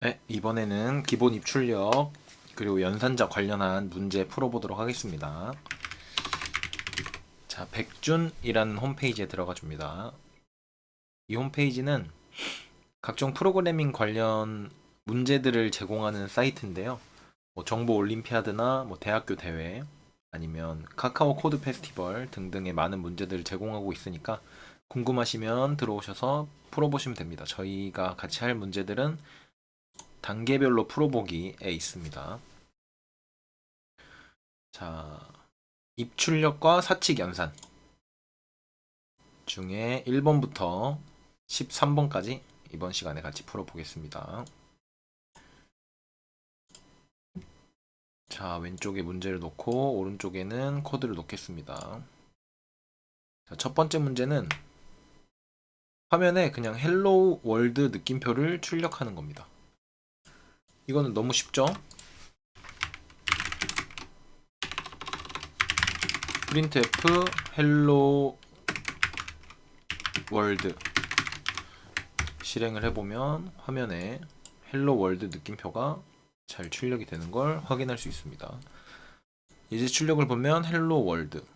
네, 이번에는 기본 입출력 그리고 연산자 관련한 문제 풀어보도록 하겠습니다. 자, 백준이라는 홈페이지에 들어가 줍니다. 이 홈페이지는 각종 프로그래밍 관련 문제들을 제공하는 사이트인데요. 뭐 정보 올림피아드나 뭐 대학교 대회 아니면 카카오 코드 페스티벌 등등의 많은 문제들을 제공하고 있으니까 궁금하시면 들어오셔서 풀어보시면 됩니다. 저희가 같이 할 문제들은 단계별로 풀어보기에 있습니다. 자, 입출력과 사칙 연산 중에 1번부터 13번까지 이번 시간에 같이 풀어보겠습니다. 자, 왼쪽에 문제를 놓고 오른쪽에는 코드를 놓겠습니다. 자, 첫 번째 문제는 화면에 그냥 헬로우 월드 느낌표를 출력하는 겁니다. 이거는 너무 쉽죠? printf 헬로 월드 실행을 해보면 화면에 헬로 월드 느낌표가 잘 출력이 되는 걸 확인할 수 있습니다. 이제 출력을 보면 헬로 월드,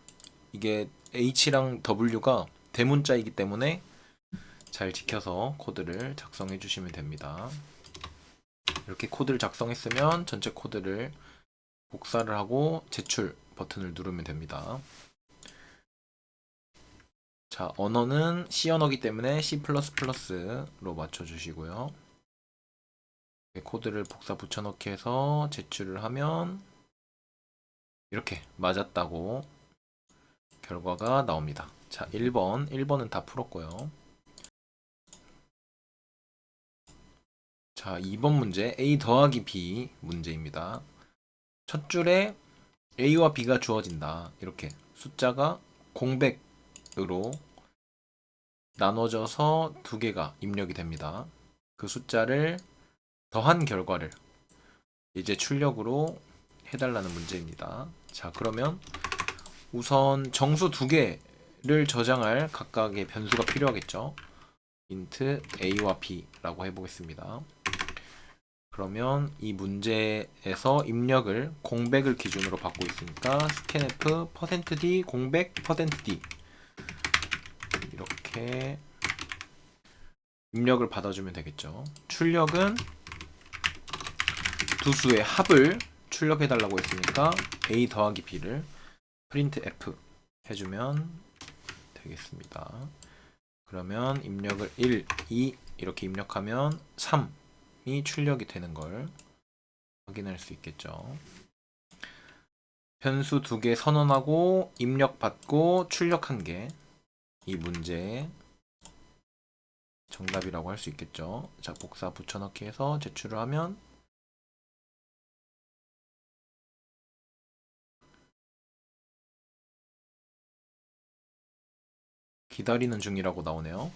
이게 H랑 W가 대문자이기 때문에 잘 지켜서 코드를 작성해 주시면 됩니다. 이렇게 코드를 작성했으면 전체 코드를 복사를 하고 제출 버튼을 누르면 됩니다. 자, 언어는 C 언어이기 때문에 C++로 맞춰주시고요. 코드를 복사 붙여넣기 해서 제출을 하면 이렇게 맞았다고 결과가 나옵니다. 자, 1번은 다 풀었고요. 자, 2번 문제 A 더하기 B 문제입니다. 첫 줄에 A와 B가 주어진다. 이렇게 숫자가 공백으로 나눠져서 두 개가 입력이 됩니다. 그 숫자를 더한 결과를 이제 출력으로 해달라는 문제입니다. 자, 그러면 우선 정수 두 개를 저장할 각각의 변수가 필요하겠죠. int a와 b라고 해보겠습니다. 그러면 이 문제에서 입력을 공백을 기준으로 받고 있으니까 scanf %d 공백 %d 이렇게 입력을 받아주면 되겠죠. 출력은 두 수의 합을 출력해달라고 했으니까 a 더하기 b를 printf 해주면 되겠습니다. 그러면 입력을 1, 2 이렇게 입력하면 3이 출력이 되는 걸 확인할 수 있겠죠. 변수 두 개 선언하고 입력받고 출력한 게 이 문제의 정답이라고 할 수 있겠죠. 자, 복사 붙여넣기 해서 제출을 하면 기다리는 중이라고 나오네요.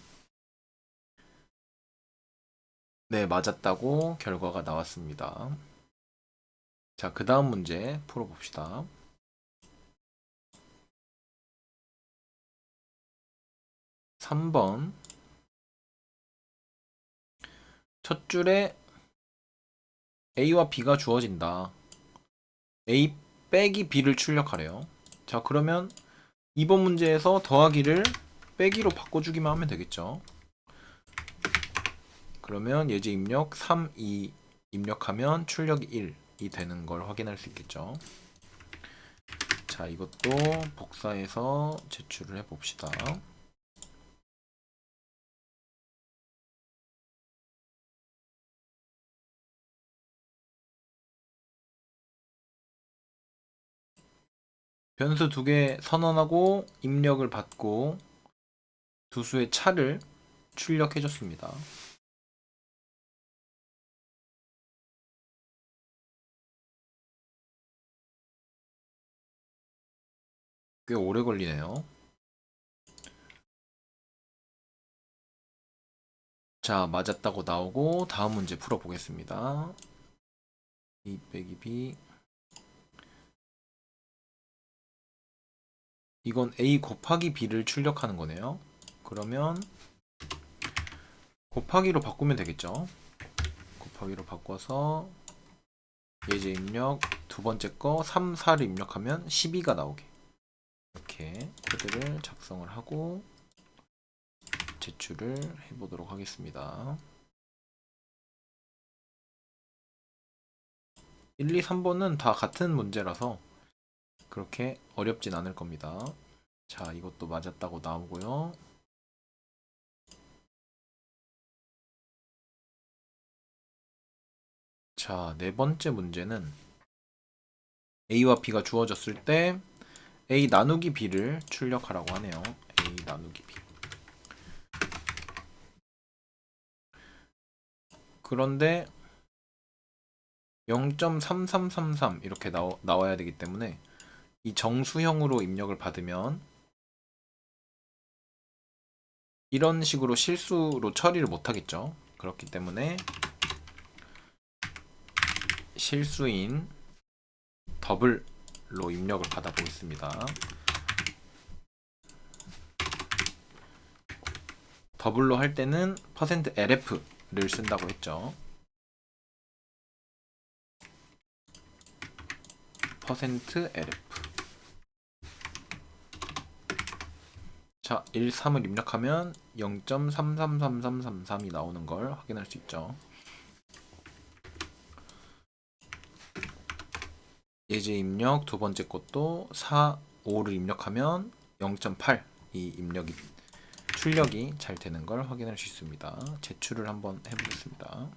네, 맞았다고 결과가 나왔습니다. 자, 그 다음 문제 풀어봅시다. 3번 첫 줄에 A와 B가 주어진다. A 빼기 B를 출력하래요. 자, 그러면 이번 문제에서 더하기를 빼기로 바꿔주기만 하면 되겠죠. 그러면 예제 입력 3, 2 입력하면 출력이 1이 되는 걸 확인할 수 있겠죠. 자, 이것도 복사해서 제출을 해봅시다. 변수 두 개 선언하고 입력을 받고 두 수의 차를 출력해줬습니다. 꽤 오래 걸리네요. 자, 맞았다고 나오고 다음 문제 풀어보겠습니다. 2 빼기 B 이건 A 곱하기 B를 출력하는 거네요. 그러면 곱하기로 바꾸면 되겠죠. 더위로 바꿔서 예제 입력 두 번째 거 3, 4를 입력하면 12가 나오게 이렇게 코드를 작성을 하고 제출을 해보도록 하겠습니다. 1, 2, 3번은 다 같은 문제라서 그렇게 어렵진 않을 겁니다. 자, 이것도 맞았다고 나오고요. 자, 네 번째 문제는 A와 B가 주어졌을 때 A 나누기 B를 출력하라고 하네요. A 나누기 B. 그런데 0.3333 이렇게 나와야 되기 때문에 이 정수형으로 입력을 받으면 이런 식으로 실수로 처리를 못하겠죠. 그렇기 때문에 실수인 더블로 입력을 받아 보겠습니다. 더블로 할 때는 %lf를 쓴다고 했죠. %lf. 자, 1, 3을 입력하면 0.333333이 나오는 걸 확인할 수 있죠. 예제 입력 두 번째 것도 4, 5를 입력하면 0.8 이 출력이 잘 되는 걸 확인할 수 있습니다. 제출을 한번 해보겠습니다.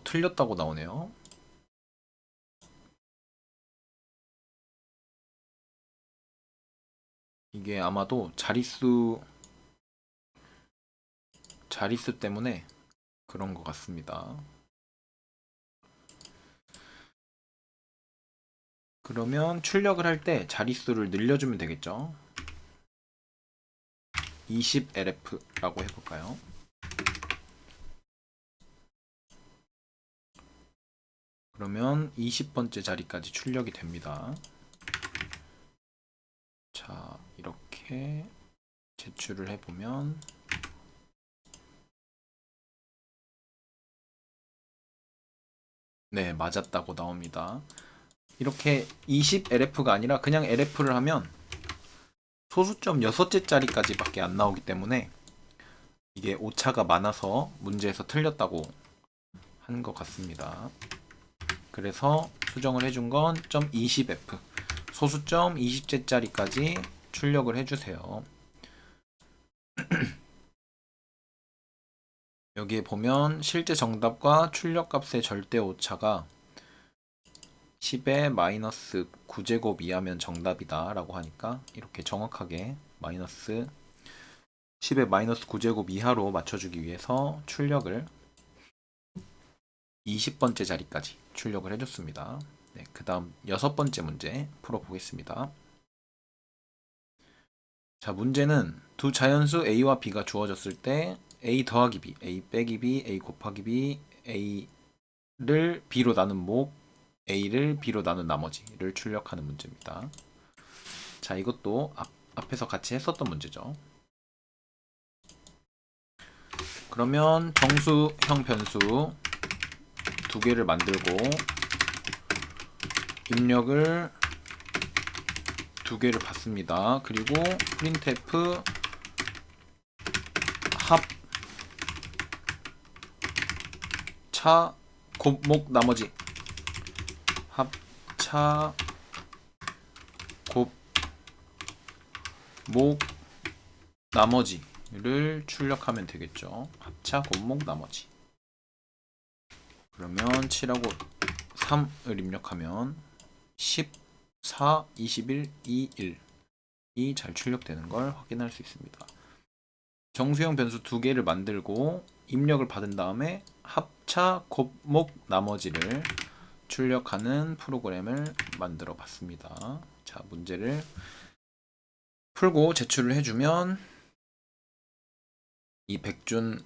틀렸다고 나오네요. 이게 아마도 자릿수 때문에 그런 것 같습니다. 그러면 출력을 할 때 자릿수를 늘려주면 되겠죠. 20lf라고 해볼까요? 그러면 20번째 자리까지 출력이 됩니다. 자, 이렇게 제출을 해보면 네, 맞았다고 나옵니다. 이렇게 20lf가 아니라 그냥 lf를 하면 소수점 6째 자리까지 밖에 안 나오기 때문에 이게 오차가 많아서 문제에서 틀렸다고 한 것 같습니다. 그래서 수정을 해준 건 .20f 소수점 20째 자리까지 출력을 해주세요. 여기에 보면 실제 정답과 출력값의 절대 오차가 10의 마이너스 9제곱 이하면 정답이다 라고 하니까 이렇게 정확하게 마이너스 10의 마이너스 9제곱 이하로 맞춰주기 위해서 출력을 20번째 자리까지 출력을 해줬습니다. 네, 그 다음 6번째 문제 풀어보겠습니다. 자, 문제는 두 자연수 A와 B가 주어졌을 때 A 더하기 B, A 빼기 B, A 곱하기 B, A를 B로 나눈 목, A를 B로 나눈 나머지를 출력하는 문제입니다. 자, 이것도 앞에서 같이 했었던 문제죠. 그러면 정수형 변수 두 개를 만들고 입력을 두 개를 받습니다. 그리고 printf 합차 곱목 나머지 합차 곱목 나머지를 출력하면 되겠죠. 합차 곱목 나머지. 그러면 7하고 3을 입력하면 14, 21, 21이 잘 출력되는 걸 확인할 수 있습니다. 정수형 변수 두 개를 만들고 입력을 받은 다음에 합차 곱목 나머지를 출력하는 프로그램을 만들어 봤습니다. 자, 문제를 풀고 제출을 해주면 이 백준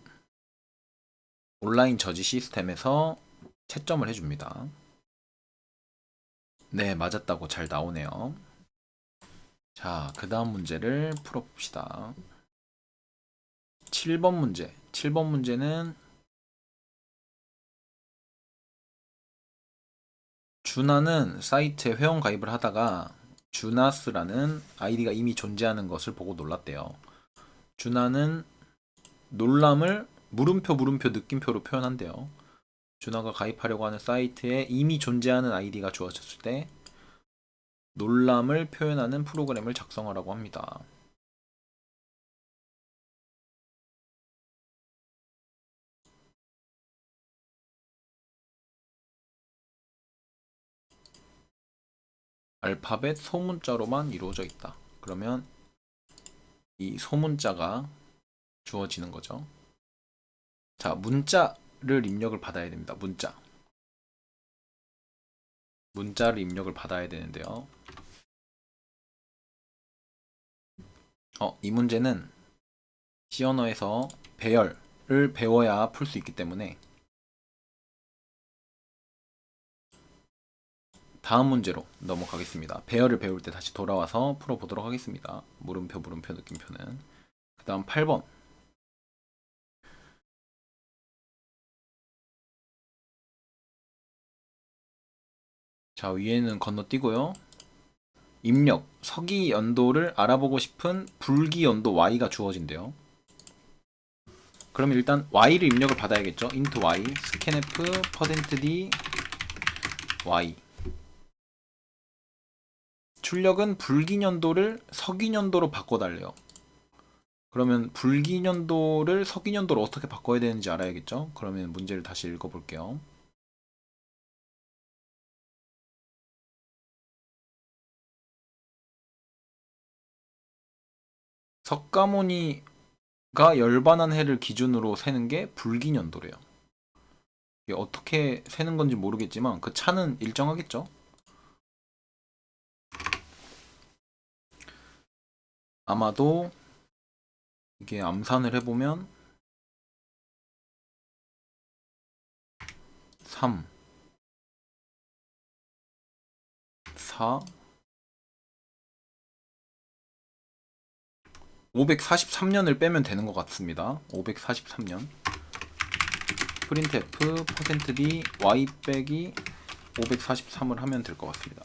온라인 저지 시스템에서 채점을 해줍니다. 네, 맞았다고 잘 나오네요. 자, 그 다음 문제를 풀어봅시다. 7번 문제. 7번 문제는 준하는 사이트에 회원 가입을 하다가 주나스라는 아이디가 이미 존재하는 것을 보고 놀랐대요. 준하는 놀람을 물음표 느낌표로 표현한대요. 준하가 가입하려고 하는 사이트에 이미 존재하는 아이디가 주어졌을 때 놀람을 표현하는 프로그램을 작성하라고 합니다. 알파벳 소문자로만 이루어져 있다. 그러면 이 소문자가 주어지는 거죠. 자, 문자를 입력을 받아야 됩니다. 문자를 입력을 받아야 되는데요. 이 문제는 C 언어에서 배열을 배워야 풀 수 있기 때문에 다음 문제로 넘어가겠습니다. 배열을 배울 때 다시 돌아와서 풀어보도록 하겠습니다. 물음표 느낌표는. 그 다음 8번. 자, 위에는 건너뛰고요. 입력, 서기 연도를 알아보고 싶은 불기 연도 y가 주어진대요. 그럼 일단 y를 입력을 받아야겠죠. int y, scanf, %d, y. 출력은 불기년도를 서기년도로 바꿔달래요. 그러면 불기년도를 서기년도로 어떻게 바꿔야 되는지 알아야겠죠. 그러면 문제를 다시 읽어볼게요. 석가모니가 열반한 해를 기준으로 세는 게 불기년도래요. 이게 어떻게 세는 건지 모르겠지만 그 차는 일정하겠죠. 아마도 이게 암산을 해보면 3, 4, 543년을 빼면 되는 것 같습니다. 543년. printf %d y 빼기 543을 하면 될 것 같습니다.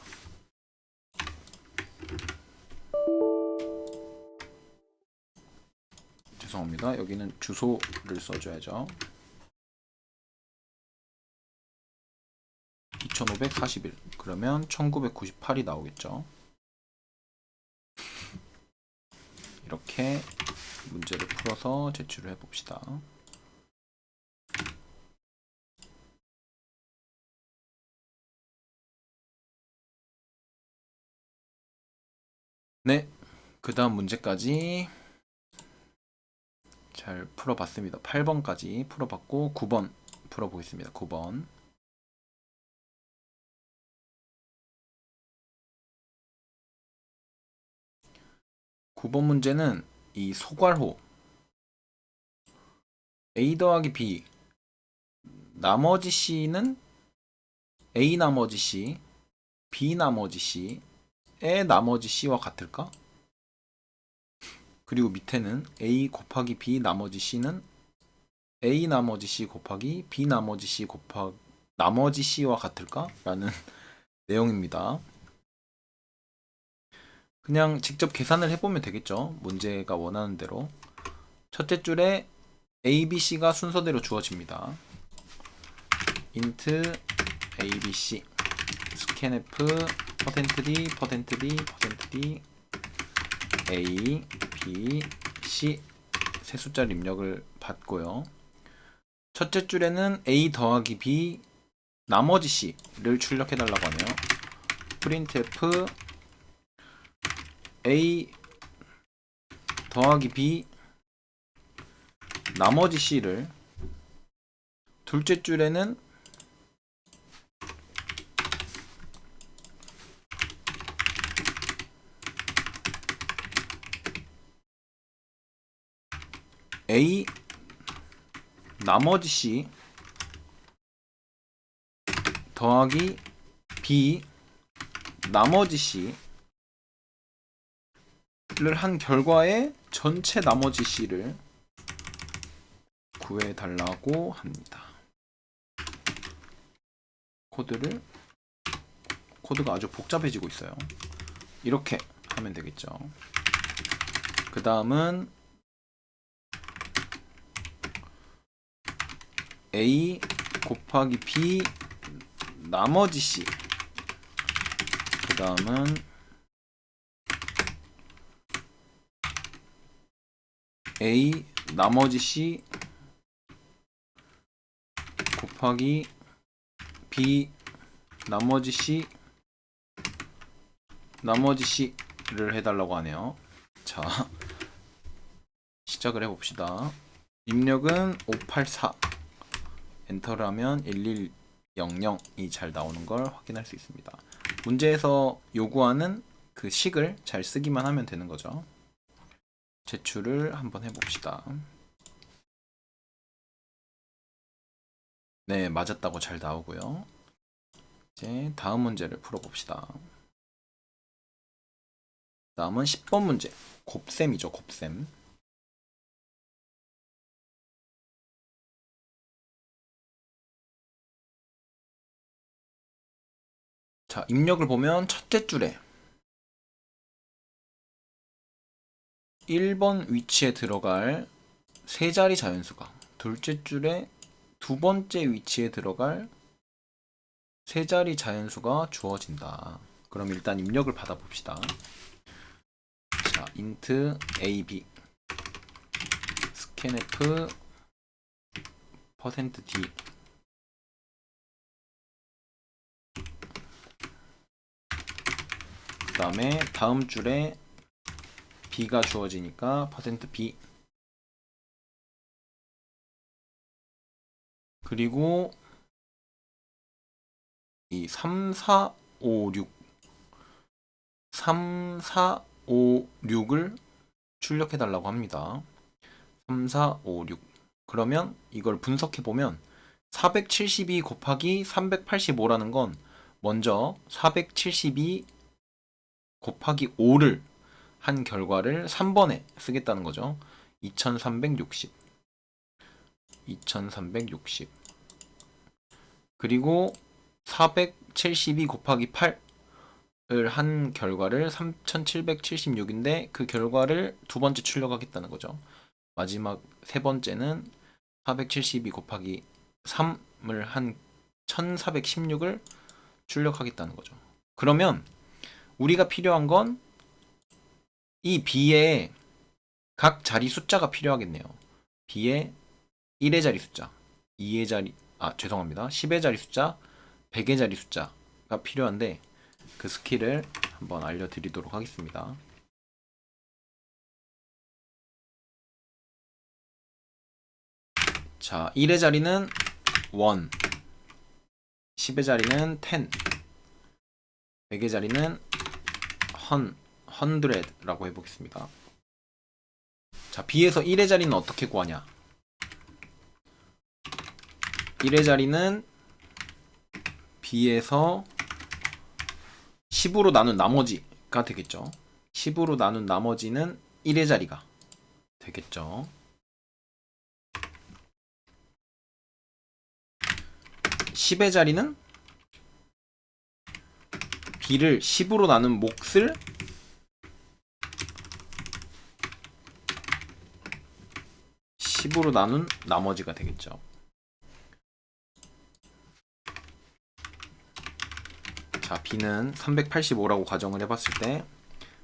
죄송합니다. 여기는 주소를 써줘야죠. 2541. 그러면 1998이 나오겠죠. 이렇게 문제를 풀어서 제출을 해봅시다. 네, 그 다음 문제까지 잘 풀어봤습니다. 8번까지 풀어봤고 9번 풀어보겠습니다. 9번. 문제는 이 소괄호 a 더하기 b 나머지 c는 a 나머지 c, b 나머지 c의 나머지 c와 같을까? 그리고 밑에는 a 곱하기 b 나머지 c는 a 나머지 c 곱하기 b 나머지 c 곱하기 나머지 c와 같을까? 라는 내용입니다. 그냥 직접 계산을 해보면 되겠죠. 문제가 원하는 대로. 첫째 줄에 a, b, c가 순서대로 주어집니다. int a, b, c scanf %d, %d, a, b, c 세 숫자를 입력을 받고요. 첫째 줄에는 a 더하기 b 나머지 c를 출력해달라고 하네요. printf a 더하기 b 나머지 c를 둘째 줄에는 a 나머지 c 더하기 b 나머지 c를 한 결과에 전체 나머지 c를 구해달라고 합니다. 코드가 아주 복잡해지고 있어요. 이렇게 하면 되겠죠. 그 다음은 A 곱하기 B 나머지 C, 그 다음은 A 나머지 C 곱하기 B 나머지 C C를 해달라고 하네요. 자, 시작을 해봅시다. 입력은 584, 엔터를 하면 1100이 잘 나오는 걸 확인할 수 있습니다. 문제에서 요구하는 그 식을 잘 쓰기만 하면 되는 거죠. 제출을 한번 해봅시다. 네, 맞았다고 잘 나오고요. 이제 다음 문제를 풀어봅시다. 다음은 10번 문제. 곱셈이죠, 곱셈. 자, 입력을 보면 첫째 줄에 1번 위치에 들어갈 세 자리 자연수가, 둘째 줄에 두 번째 위치에 들어갈 세 자리 자연수가 주어진다. 그럼 일단 입력을 받아봅시다. 자, int ab scanf %d 그 다음에 다음 줄에 b가 주어지니까 %b, 그리고 이 3, 4, 5, 6을 출력해 달라고 합니다. 3, 4, 5, 6. 그러면 이걸 분석해 보면 472 곱하기 385라는 건 먼저 472 곱하기 5를 한 결과를 3번에 쓰겠다는 거죠. 2360. 그리고 472 곱하기 8을 한 결과를 3776인데 그 결과를 두 번째 출력하겠다는 거죠. 마지막 세 번째는 472 곱하기 3을 한 1416을 출력하겠다는 거죠. 그러면 우리가 필요한 건 이 B의 각 자리 숫자가 필요하겠네요. B의 1의 자리 숫자, 2의 자리, 10의 자리 숫자, 100의 자리 숫자가 필요한데 그 스킬을 한번 알려드리도록 하겠습니다. 자, 1의 자리는 1, 10의 자리는 10, 100의 자리는 100라고 해보겠습니다. 자, B에서 1의 자리는 어떻게 구하냐? 1의 자리는 B에서 10으로 나눈 나머지가 되겠죠. 10으로 나눈 나머지는 1의 자리가 되겠죠. 10의 자리는 B를 10으로 나눈 몫을 10으로 나눈 나머지가 되겠죠. 자, B는 385라고 가정을 해봤을 때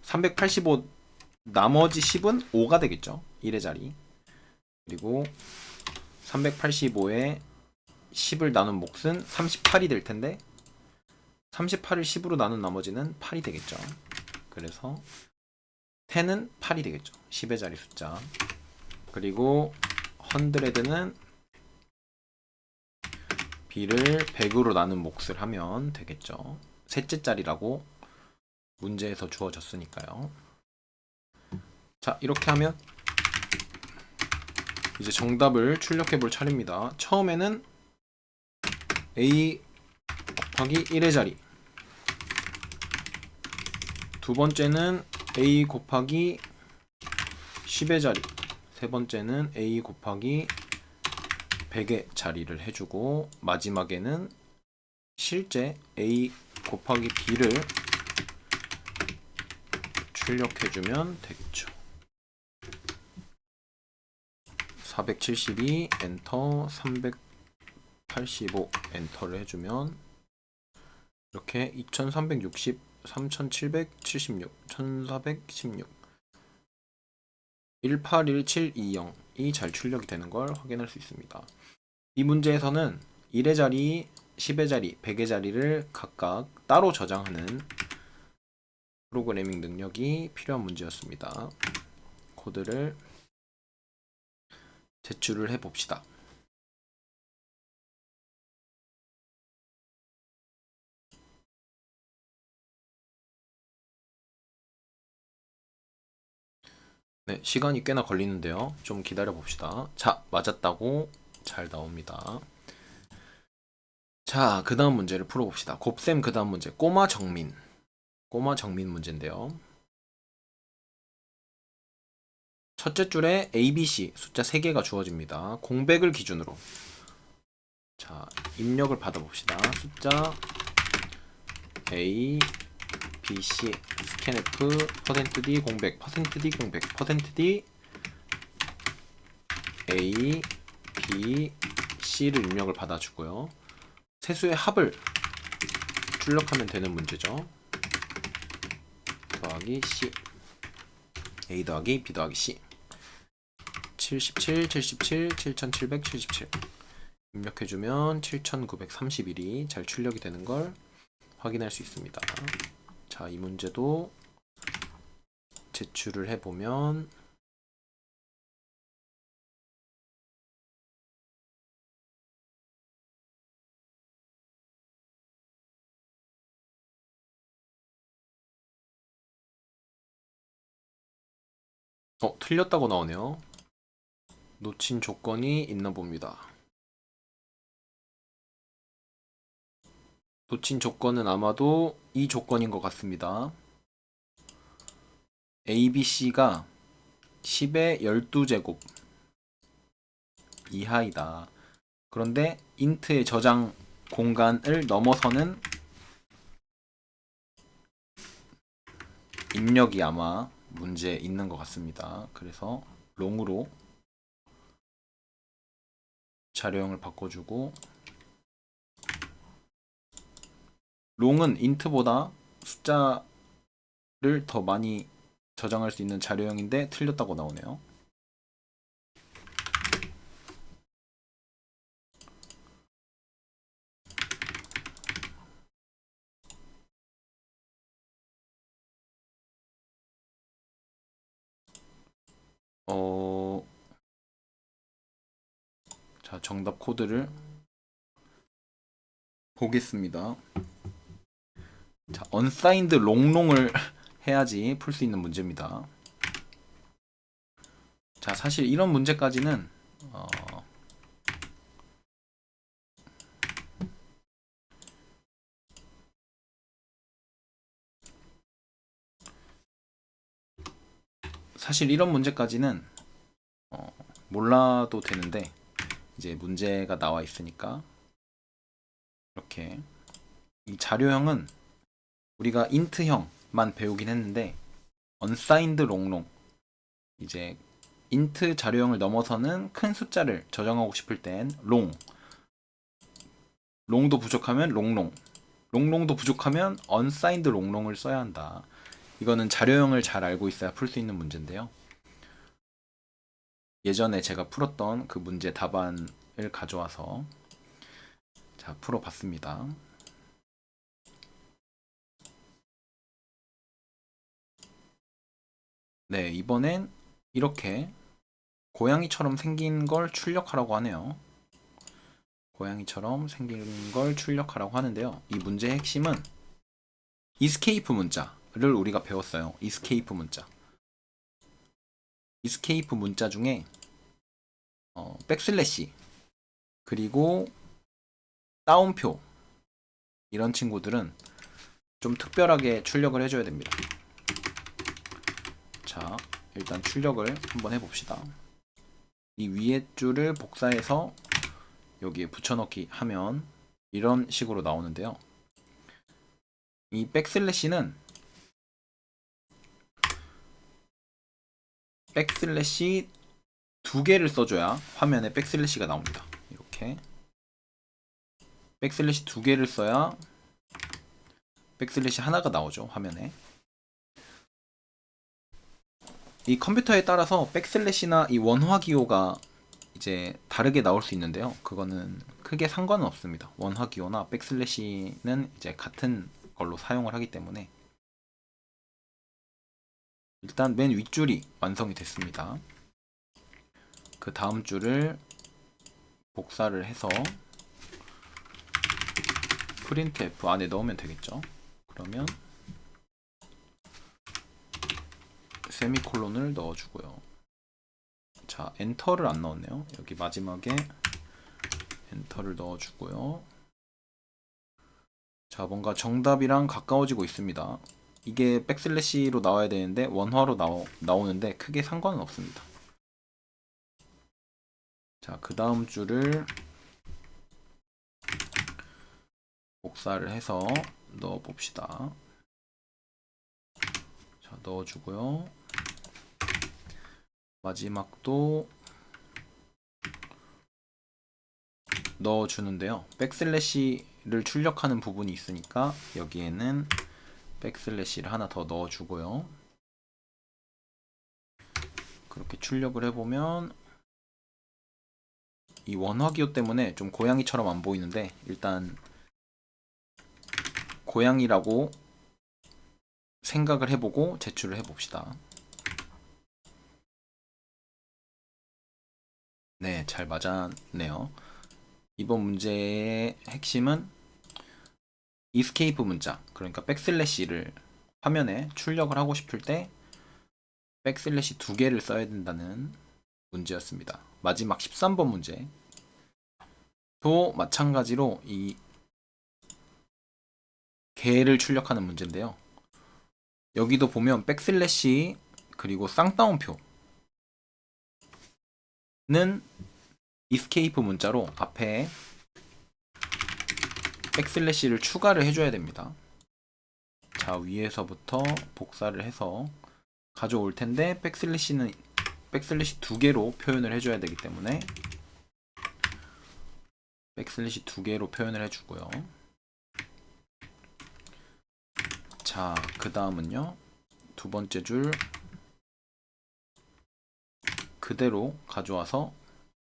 385 나머지 10은 5가 되겠죠. 1의 자리. 그리고 385에 10을 나눈 몫은 38이 될 텐데 38을 10으로 나눈 나머지는 8이 되겠죠. 그래서 10은 8이 되겠죠. 10의 자리 숫자. 그리고 100는 B를 100으로 나눈 몫을 하면 되겠죠. 셋째 자리라고 문제에서 주어졌으니까요. 자, 이렇게 하면 이제 정답을 출력해 볼 차례입니다. 처음에는 A 곱하기 1의 자리, 두 번째는 A 곱하기 10의 자리, 세 번째는 A 곱하기 100의 자리를 해주고 마지막에는 실제 A 곱하기 B를 출력해주면 되겠죠. 472 엔터, 385 엔터를 해주면 이렇게 2360, 3776, 1416, 181720이 잘 출력이 되는 걸 확인할 수 있습니다. 이 문제에서는 1의 자리, 10의 자리, 100의 자리를 각각 따로 저장하는 프로그래밍 능력이 필요한 문제였습니다. 코드를 제출을 해봅시다. 네, 시간이 꽤나 걸리는데요. 좀 기다려 봅시다. 자, 맞았다고 잘 나옵니다. 자, 그 다음 문제를 풀어봅시다. 곱셈 그 다음 문제, 꼬마 정민 문제인데요. 첫째 줄에 ABC 숫자 3개가 주어집니다. 공백을 기준으로 자, 입력을 받아봅시다. 숫자 A, B, C, scanf, %d 공백, %d 공백, %d A, B, C를 입력을 받아주고요. 세수의 합을 출력하면 되는 문제죠. 더하기 C, A 더하기 B 더하기 C, 77, 77, 7777 입력해주면 7931이 잘 출력이 되는 걸 확인할 수 있습니다. 자, 이 문제도 제출을 해보면 틀렸다고 나오네요. 놓친 조건이 있나 봅니다. 놓친 조건은 아마도 이 조건인 것 같습니다. ABC가 10의 12제곱 이하이다. 그런데 int의 저장 공간을 넘어서는 입력이 아마 문제 있는 것 같습니다. 그래서 롱으로 자료형을 바꿔주고, 롱은 int보다 숫자를 더 많이 저장할 수 있는 자료형인데 틀렸다고 나오네요. 자, 정답 코드를 보겠습니다. 자, unsigned 롱롱을 해야지 풀 수 있는 문제입니다. 자, 사실 이런 문제까지는 몰라도 되는데 이제 문제가 나와 있으니까 이렇게 이 자료형은 우리가 int형만 배우긴 했는데 unsigned 롱롱, 이제 int 자료형을 넘어서는 큰 숫자를 저장하고 싶을 땐 롱도 부족하면 롱롱도 부족하면 unsigned 롱롱을 써야 한다. 이거는 자료형을 잘 알고 있어야 풀 수 있는 문제인데요. 예전에 제가 풀었던 그 문제 답안을 가져와서 자, 풀어봤습니다. 네, 이번엔 이렇게 고양이처럼 생긴 걸 출력하라고 하네요. 고양이처럼 생긴 걸 출력하라고 하는데요. 이 문제의 핵심은 escape 문자를 우리가 배웠어요. escape 문자 중에 백슬래시 그리고 따옴표 이런 친구들은 좀 특별하게 출력을 해줘야 됩니다. 자, 일단 출력을 한번 해봅시다. 이 위에 줄을 복사해서 여기에 붙여넣기 하면 이런 식으로 나오는데요. 이 백슬래시는 백슬래시 2개를 써줘야 화면에 백슬래시가 나옵니다. 이렇게 백슬래시 2개를 써야 백슬래시 하나가 나오죠, 화면에. 이 컴퓨터에 따라서 백슬래시나 이 원화 기호가 이제 다르게 나올 수 있는데요. 그거는 크게 상관은 없습니다. 원화 기호나 백슬래시는 이제 같은 걸로 사용을 하기 때문에. 일단 맨 윗줄이 완성이 됐습니다. 그 다음 줄을 복사를 해서 printf 안에 넣으면 되겠죠. 그러면 세미콜론을 넣어주고요. 자, 엔터를 안 넣었네요. 여기 마지막에 엔터를 넣어주고요. 자, 뭔가 정답이랑 가까워지고 있습니다. 이게 백슬래시로 나와야 되는데 원화로 나오는데 크게 상관은 없습니다. 자, 그 다음 줄을 복사를 해서 넣어 봅시다. 자, 넣어주고요. 마지막도 넣어주는데요. 백슬래시를 출력하는 부분이 있으니까 여기에는 백슬래시를 하나 더 넣어주고요. 그렇게 출력을 해보면 이 원화기호 때문에 좀 고양이처럼 안 보이는데 일단 고양이라고 생각을 해보고 제출을 해봅시다. 네, 잘 맞았네요. 이번 문제의 핵심은 escape 문자, 그러니까 백슬래시를 화면에 출력을 하고 싶을 때 백슬래시 2개를 써야 된다는 문제였습니다. 마지막 13번 문제 또 마찬가지로 이 개를 출력하는 문제인데요. 여기도 보면 백슬래시 그리고 쌍따옴표는 escape 문자로 앞에 백슬래시를 추가를 해줘야 됩니다. 자, 위에서부터 복사를 해서 가져올 텐데 백슬래시는 백슬래시 2개로 표현을 해줘야 되기 때문에 백슬래시 2개로 표현을 해주고요. 자, 그 다음은요, 두 번째 줄 그대로 가져와서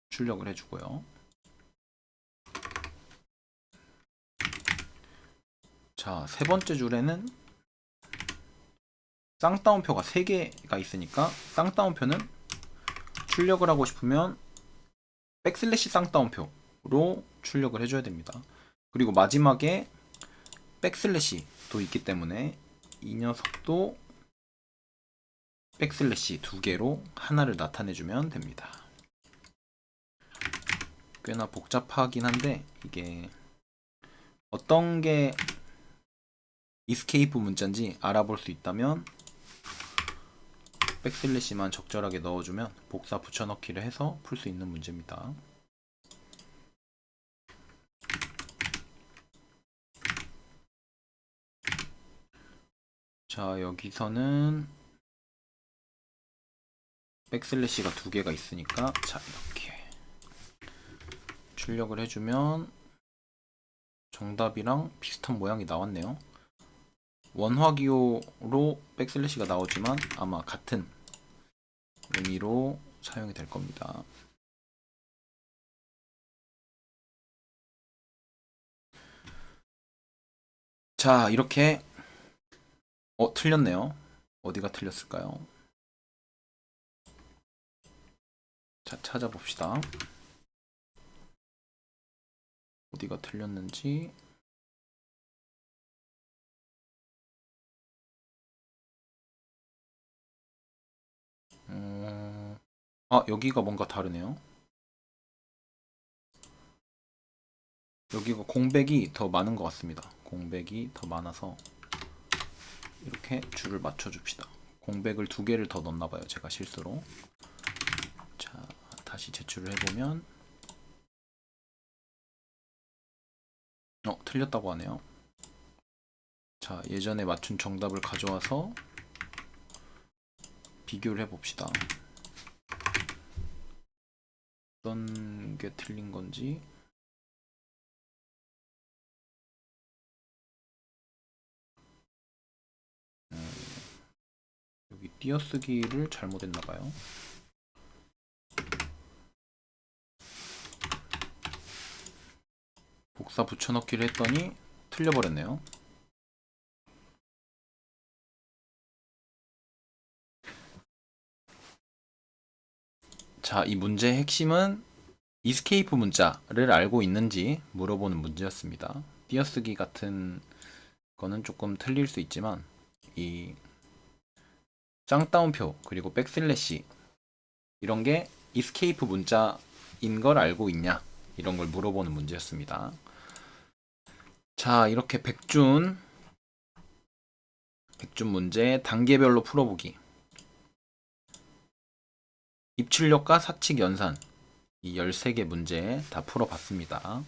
출력을 해주고요. 자, 세 번째 줄에는 쌍따옴표가 3개가 있으니까 쌍따옴표는 출력을 하고 싶으면 백슬래시 쌍따옴표로 출력을 해줘야 됩니다. 그리고 마지막에 백슬래시도 있기 때문에 이 녀석도 백슬래시 2개로 하나를 나타내주면 됩니다. 꽤나 복잡하긴 한데 이게 어떤 게 escape 문자인지 알아볼 수 있다면 백슬래시만 적절하게 넣어주면 복사 붙여넣기를 해서 풀 수 있는 문제입니다. 자, 여기서는 백슬래시가 2개가 있으니까 자, 이렇게 출력을 해주면 정답이랑 비슷한 모양이 나왔네요. 원화기호로 백슬래시가 나오지만 아마 같은 의미로 사용이 될 겁니다. 자, 이렇게 틀렸네요. 어디가 틀렸을까요? 자, 찾아봅시다. 어디가 틀렸는지. 여기가 뭔가 다르네요. 여기가 공백이 더 많은 것 같습니다. 공백이 더 많아서 이렇게 줄을 맞춰줍시다. 공백을 2개를 더 넣었나봐요. 제가 실수로. 자, 다시 제출을 해보면 틀렸다고 하네요. 자, 예전에 맞춘 정답을 가져와서 비교를 해봅시다. 어떤 게 틀린 건지. 여기 띄어쓰기를 잘못했나봐요. 복사 붙여넣기를 했더니 틀려버렸네요. 자, 이 문제의 핵심은 이스케이프 문자를 알고 있는지 물어보는 문제였습니다. 띄어쓰기 같은 거는 조금 틀릴 수 있지만 이 쌍따옴표 그리고 백슬래시 이런 게 이스케이프 문자인 걸 알고 있냐, 이런 걸 물어보는 문제였습니다. 자, 이렇게 백준 문제 단계별로 풀어보기. 입출력과 사칙 연산 이 13개 문제 다 풀어봤습니다.